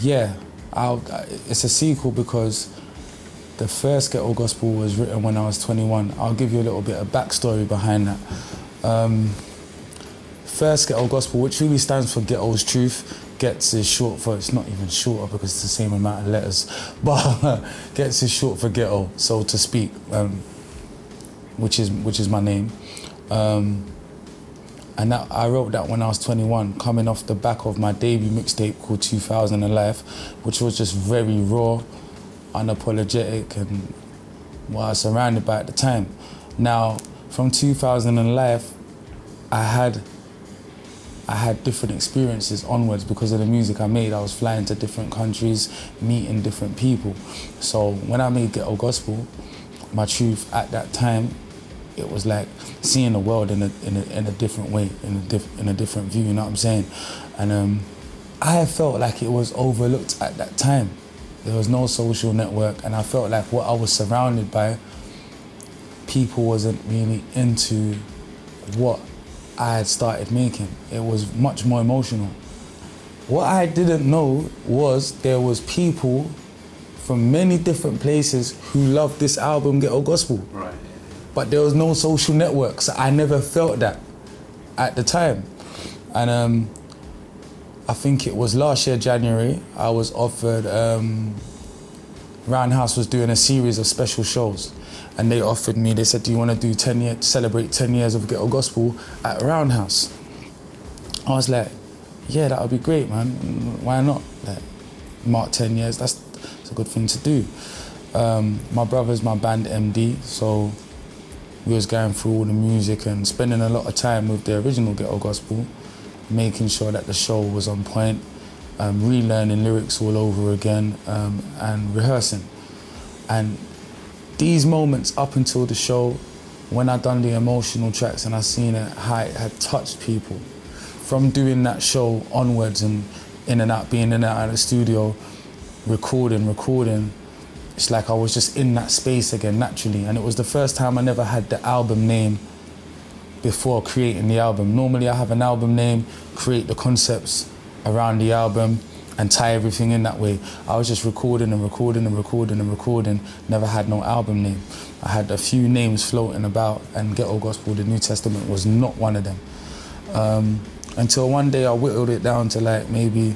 Yeah, it's a sequel because the first Ghetto Gospel was written when I was 21. I'll give you a little bit of backstory behind that. First Ghetto Gospel, which really stands for Ghetto's Truth. Ghetts is short for, it's not even shorter because it's the same amount of letters, but Ghetts is short for Ghetto, so to speak, which is my name. And that, I wrote that when I was 21, coming off the back of my debut mixtape called 2000 and Life, which was just very raw, unapologetic, and what I was surrounded by at the time. Now, from 2000 and Life, I had different experiences onwards because of the music I made. I was flying to different countries, meeting different people. So when I made Ghetto Gospel, my truth at that time, it was like seeing the world in a different way, in a different view, you know what I'm saying? And I felt like it was overlooked at that time. There was no social network, and I felt like what I was surrounded by, people wasn't really into what I had started making. It was much more emotional. What I didn't know was there was people from many different places who loved this album, Ghetto Gospel. Right. But there was no social network, so I never felt that at the time. And I think it was last year, January, I was offered, Roundhouse was doing a series of special shows, and they offered me, they said, do you want to do 10 years, celebrate 10 years of Ghetto Gospel at Roundhouse? I was like, yeah, that would be great, man. Why not? Like, mark 10 years, that's a good thing to do. My brother's my band MD, so we was going through all the music and spending a lot of time with the original Ghetto Gospel, making sure that the show was on point, relearning lyrics all over again, and rehearsing. And these moments up until the show, when I done the emotional tracks and I seen it, how it had touched people, from doing that show onwards and in and out, being in and out of the studio, recording, it's like I was just in that space again naturally. And it was the first time I never had the album name before creating the album. Normally I have an album name, create the concepts around the album and tie everything in that way. I was just recording, never had no album name. I had a few names floating about, and Ghetto Gospel, the New Testament, was not one of them. Until one day I whittled it down to like maybe,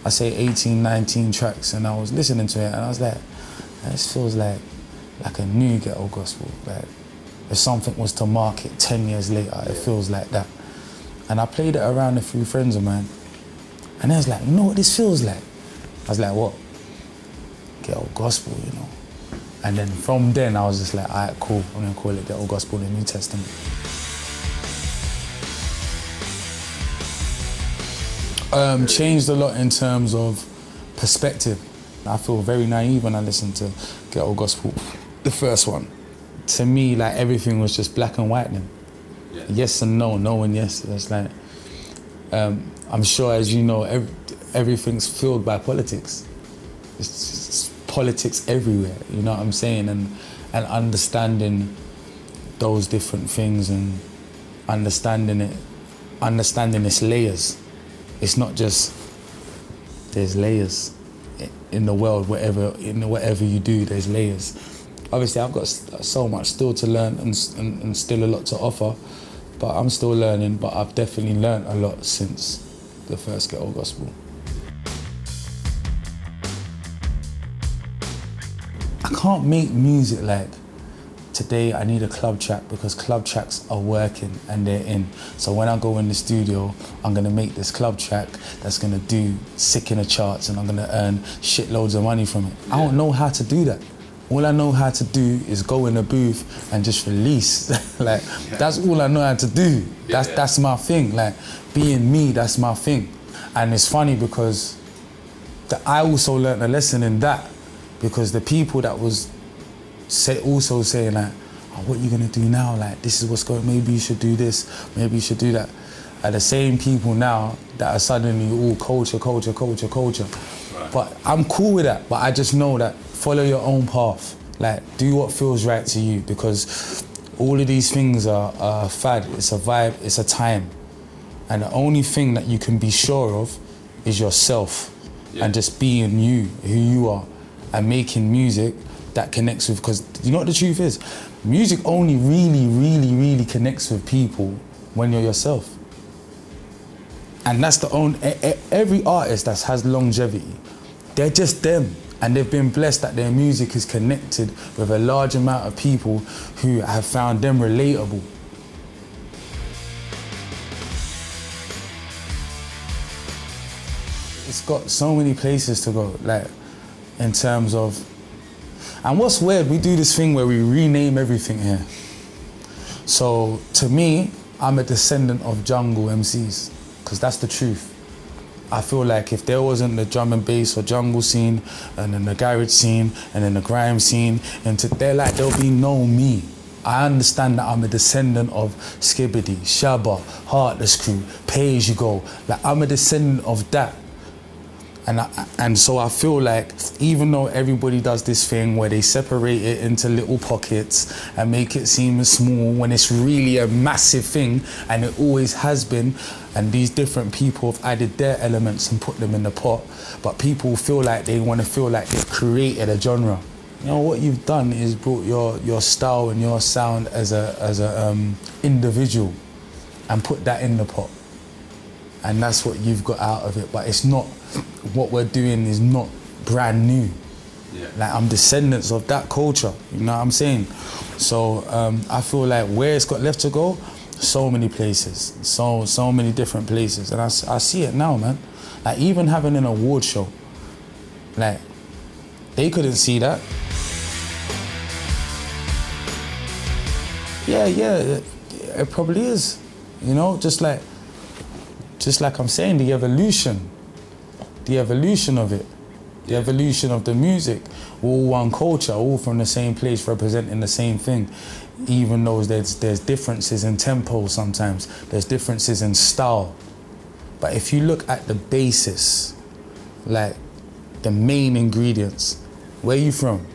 I say 18, 19 tracks, and I was listening to it and I was like, this feels like a new Ghetto Gospel. Like, if something was to mark it 10 years later, it feels like that. And I played it around a few friends of mine, and they was like, you know what this feels like? I was like, what? Ghetto Gospel, you know? And then from then, I was just like, all right, cool, I'm gonna call it Ghetto Gospel, the New Testament. Changed a lot in terms of perspective. I feel very naive when I listen to Ghetto Gospel, the first one. To me, like, everything was just black and white then. Yeah. Yes and no, no and yes. It's like, I'm sure, as you know, everything's filled by politics. It's politics everywhere, you know what I'm saying? And understanding those different things and understanding its layers. It's not just, there's layers in the world, whatever you do, there's layers. Obviously, I've got so much still to learn and still a lot to offer, but I'm still learning, but I've definitely learned a lot since the first Ghetto Gospel. I can't make music like, today I need a club track, because club tracks are working and they're in. So when I go in the studio, I'm gonna make this club track that's gonna do sick in the charts and I'm gonna earn shitloads of money from it. Yeah. I don't know how to do that. All I know how to do is go in a booth and just release. Like, yeah. That's all I know how to do. That's my thing. Like, being me, that's my thing. And it's funny because I also learned a lesson in that, because the people that was also saying like, oh, what are you gonna do now? Like, this is what's going, maybe you should do this, maybe you should do that. Are the same people now that are suddenly all culture. Right. But I'm cool with that, but I just know that follow your own path. Like, do what feels right to you, because all of these things are a fad, it's a vibe, it's a time. And the only thing that you can be sure of is yourself. and just being you, who you are, and making music that connects with, because you know what the truth is? Music only really connects with people when you're yourself. And that's the only, every artist that has longevity, they're just them. And they've been blessed that their music is connected with a large amount of people who have found them relatable. It's got so many places to go, like, in terms of, and what's weird, we do this thing where we rename everything here. So, to me, I'm a descendant of jungle MCs, because that's the truth. I feel like if there wasn't the drum and bass or jungle scene, and then the garage scene, and then the grime scene, and there'll be no me. I understand that I'm a descendant of Skibbity, Shabba, Heartless Crew, Pay As You Go. Like, I'm a descendant of that. And so I feel like, even though everybody does this thing where they separate it into little pockets and make it seem small when it's really a massive thing, and it always has been, and these different people have added their elements and put them in the pot, but people feel like they want to feel like they've created a genre. You know, what you've done is brought your style and your sound as a individual and put that in the pot. And that's what you've got out of it, but it's not, what we're doing is not brand new. Yeah. Like, I'm descendants of that culture, you know what I'm saying? So I feel like where it's got left to go, so many places, so many different places, and I see it now, man. Like, even having an award show, like, they couldn't see that. Yeah, it probably is, you know, just like I'm saying, the evolution of it, the evolution of the music, all one culture, all from the same place, representing the same thing, even though there's differences in tempo sometimes, there's differences in style. But if you look at the basis, like the main ingredients, where are you from?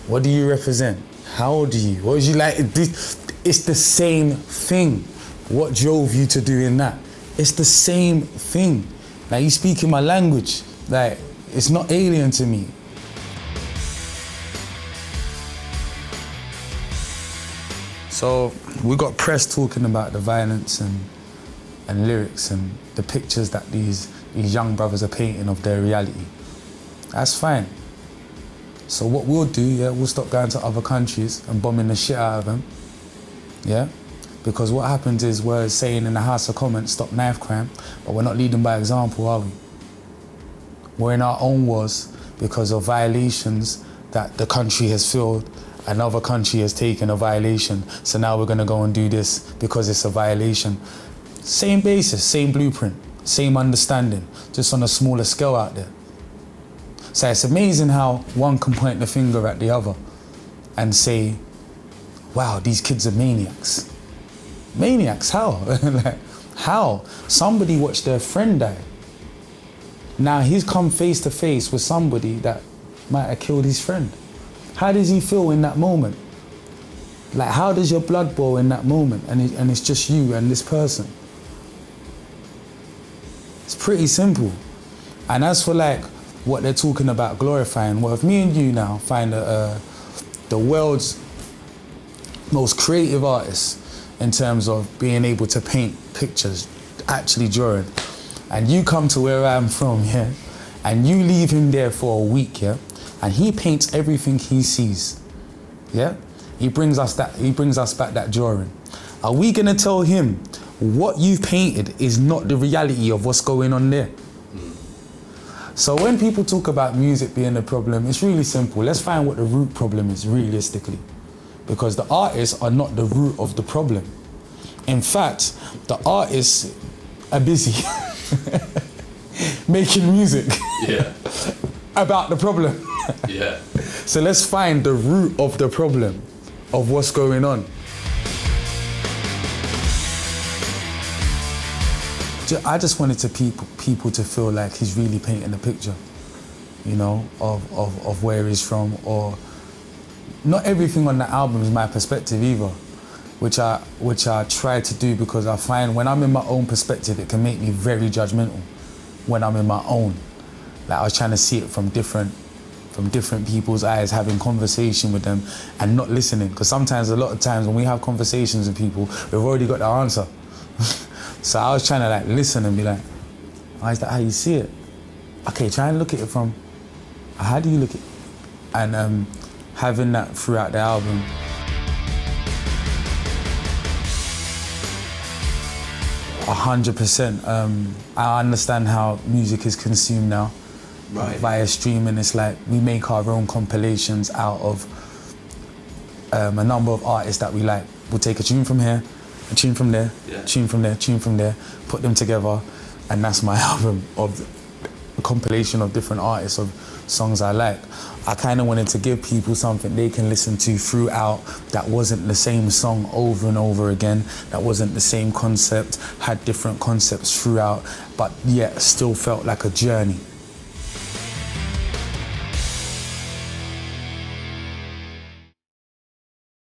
What do you represent? How old are you? What would you like? It's the same thing. What drove you to doing that? It's the same thing. Like, you speaking my language, like, it's not alien to me. So we got press talking about the violence and lyrics and the pictures that these young brothers are painting of their reality. That's fine. So what we'll do, yeah, we'll stop going to other countries and bombing the shit out of them, yeah? Because what happens is we're saying in the House of Commons, stop knife crime, but we're not leading by example, are we? We're in our own wars because of violations that the country has filled. Another country has taken a violation, so now we're gonna go and do this because it's a violation. Same basis, same blueprint, same understanding, just on a smaller scale out there. So it's amazing how one can point the finger at the other and say, wow, these kids are maniacs. Maniacs, how? Like, how? Somebody watched their friend die. Now he's come face to face with somebody that might have killed his friend. How does he feel in that moment? Like, how does your blood boil in that moment? And it's just you and this person. It's pretty simple. And as for like what they're talking about glorifying, well, if me and you now find the world's most creative artists in terms of being able to paint pictures, actually drawing, and you come to where I'm from, yeah, and you leave him there for a week, yeah, and he paints everything he sees, yeah, he brings us back that drawing. Are we gonna tell him what you've painted is not the reality of what's going on there? So when people talk about music being a problem, it's really simple. Let's find what the root problem is realistically. Because the artists are not the root of the problem. In fact, the artists are busy making music about the problem. Yeah. So let's find the root of the problem of what's going on. I just wanted people to feel like he's really painting a picture, you know, of where he's from. Or not everything on the album is my perspective either, which I try to do, because I find when I'm in my own perspective, it can make me very judgmental when I'm in my own. Like I was trying to see it from different people's eyes, having conversation with them and not listening. Because sometimes, a lot of times when we have conversations with people, we've already got the answer. So I was trying to like listen and be like, oh, is that how you see it? Okay, try and look at it from, how do you look at it? And having that throughout the album. 100%. I understand how music is consumed now. Right. Via streaming. It's like we make our own compilations out of a number of artists that we like. We'll take a tune from here, a tune from there, tune from there, tune from there, put them together, and that's my album of a compilation of different artists of songs I like. I kind of wanted to give people something they can listen to throughout that wasn't the same song over and over again, that wasn't the same concept, had different concepts throughout, but yet still felt like a journey.